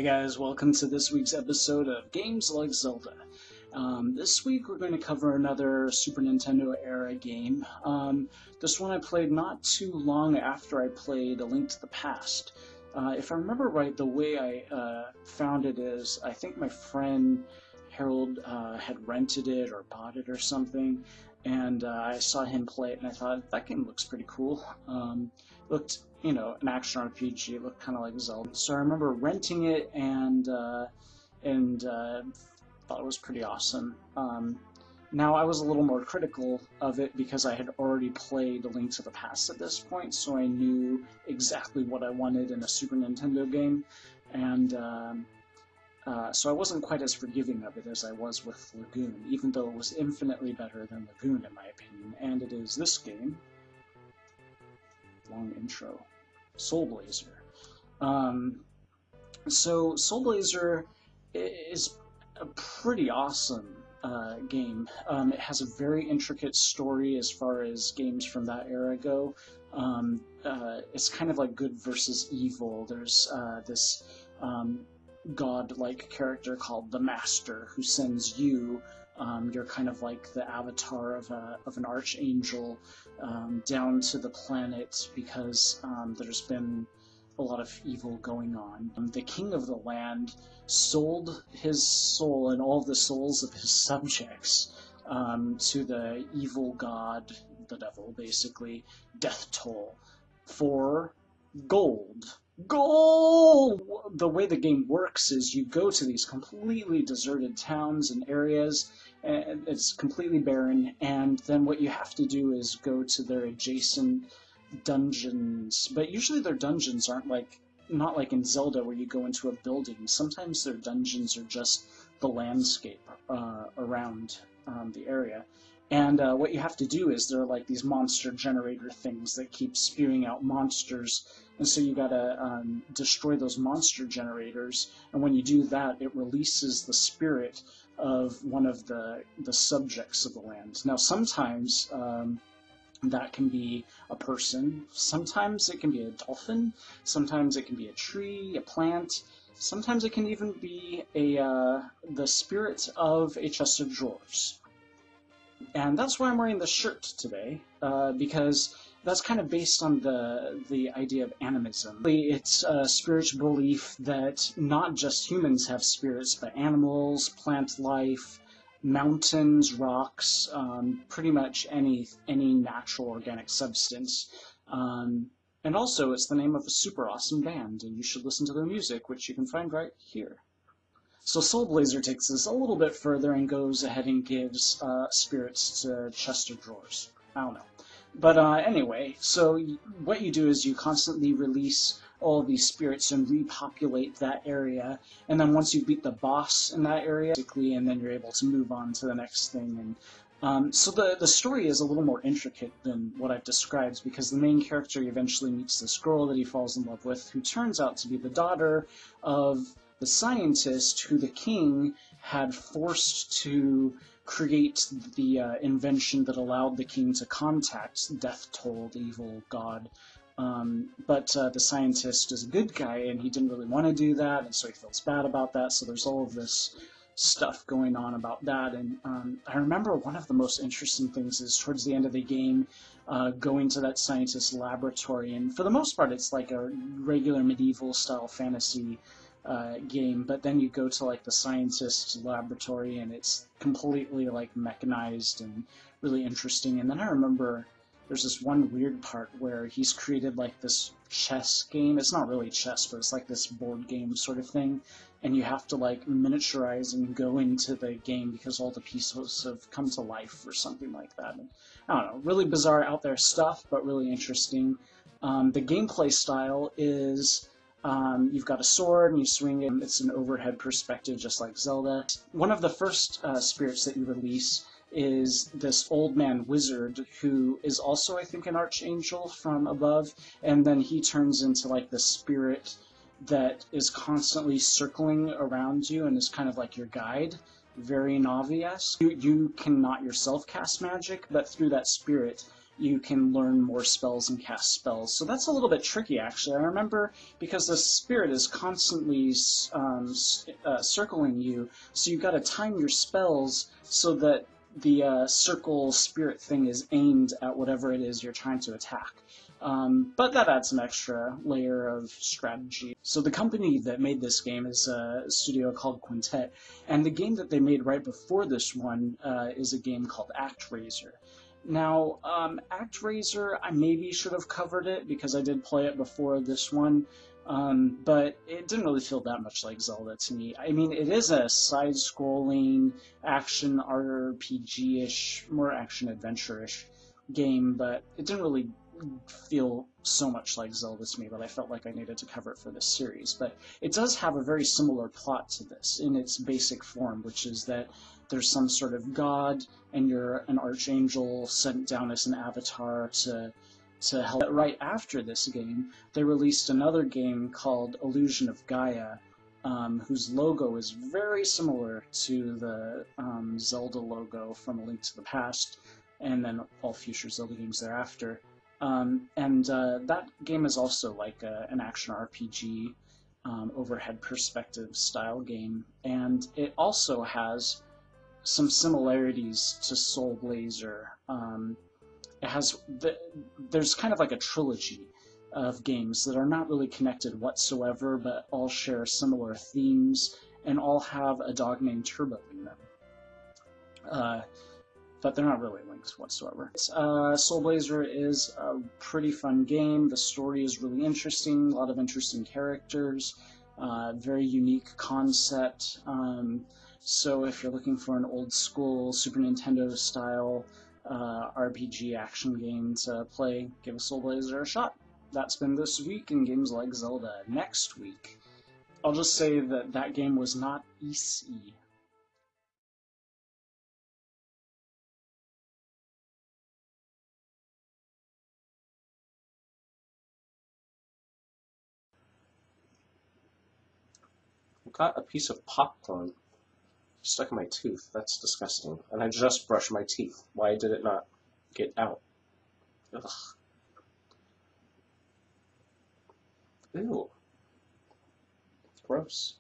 Hey guys, welcome to this week's episode of Games Like Zelda. This week we're going to cover another Super Nintendo era game. This one I played not too long after I played A Link to the Past. If I remember right, the way I found it is, I think my friend Harold had rented it or bought it or something, and I saw him play it and I thought, that game looks pretty cool. Looked, you know, an action RPG. It looked kind of like Zelda. So I remember renting it and thought it was pretty awesome. Now I was a little more critical of it because I had already played A Link to the Past at this point, so I knew exactly what I wanted in a Super Nintendo game, and so I wasn't quite as forgiving of it as I was with Lagoon, even though it was infinitely better than Lagoon in my opinion, and it is this game. Long intro. Soul Blazer. So Soul Blazer is a pretty awesome game. It has a very intricate story as far as games from that era go. It's kind of like good versus evil. There's this god-like character called the Master who sends you. You're kind of like the avatar of an archangel down to the planet because there's been a lot of evil going on. The king of the land sold his soul and all the souls of his subjects to the evil god, the devil basically, Death Toll, for gold. Gold! The way the game works is you go to these completely deserted towns and areas, and it's completely barren, and then what you have to do is go to their adjacent dungeons. But usually their dungeons aren't not like in Zelda where you go into a building. Sometimes their dungeons are just the landscape around the area. And what you have to do is there are like these monster generator things that keep spewing out monsters, and so you gotta destroy those monster generators, and when you do that, it releases the spirit of one of the subjects of the land. Now sometimes that can be a person, sometimes it can be a dolphin, sometimes it can be a tree, a plant, sometimes it can even be the spirit of a chest of drawers. And that's why I'm wearing this shirt today, because that's kind of based on the idea of animism. It's a spiritual belief that not just humans have spirits, but animals, plant life, mountains, rocks, pretty much any natural organic substance. And also, it's the name of a super awesome band, and you should listen to their music, which you can find right here. So Soul Blazer takes this a little bit further and goes ahead and gives spirits to chest of drawers. I don't know. But anyway, so what you do is you constantly release all of these spirits and repopulate that area, and then once you beat the boss in that area, basically, and then you're able to move on to the next thing. And so the story is a little more intricate than what I've described, because the main character eventually meets this girl that he falls in love with, who turns out to be the daughter of the scientist who the king had forced to create the invention that allowed the king to contact Death Toll, the evil god. But the scientist is a good guy, and he didn't really want to do that, and so he feels bad about that, so there's all of this stuff going on about that. And I remember one of the most interesting things is towards the end of the game, going to that scientist's laboratory, and for the most part it's like a regular medieval style fantasy game, but then you go to like the scientist's laboratory and it's completely like mechanized and really interesting. And then I remember there's this one weird part where he's created like this chess game. It's not really chess, but it's like this board game sort of thing, and you have to like miniaturize and go into the game because all the pieces have come to life or something like that. And, I don't know, really bizarre out there stuff, but really interesting. The gameplay style is you've got a sword and you swing it. It's an overhead perspective, just like Zelda. One of the first spirits that you release is this old man wizard who is also, I think, an archangel from above, and then he turns into like the spirit that is constantly circling around you and is kind of like your guide. Very Navi-esque. You cannot yourself cast magic, but through that spirit you can learn more spells and cast spells. So that's a little bit tricky, actually. I remember because the spirit is constantly circling you, so you've got to time your spells so that the circle spirit thing is aimed at whatever it is you're trying to attack. But that adds an extra layer of strategy. So the company that made this game is a studio called Quintet, and the game that they made right before this one is a game called ActRaiser. Now, ActRaiser, I maybe should have covered it because I did play it before this one, but it didn't really feel that much like Zelda to me. I mean, it is a side-scrolling action RPG-ish, more action-adventure-ish game, but it didn't really feel so much like Zelda to me that I felt like I needed to cover it for this series. But it does have a very similar plot to this in its basic form, which is that there's some sort of god and you're an archangel sent down as an avatar to help. But right after this game, they released another game called Illusion of Gaia, whose logo is very similar to the Zelda logo from A Link to the Past, and then all future Zelda games thereafter. That game is also like an action RPG, overhead perspective style game, and it also has some similarities to Soul Blazer. There's kind of like a trilogy of games that are not really connected whatsoever, but all share similar themes and all have a dog named Turbo in them. But they're not really linked whatsoever. Soul Blazer is a pretty fun game. The story is really interesting, a lot of interesting characters, very unique concept. So if you're looking for an old school Super Nintendo style RPG action game to play, give a Soul Blazer a shot. That's been this week in games like Zelda. Next week, I'll just say that that game was not easy. I got a piece of popcorn stuck in my tooth. That's disgusting. And I just brushed my teeth. Why did it not get out? Ugh. Ew. Gross.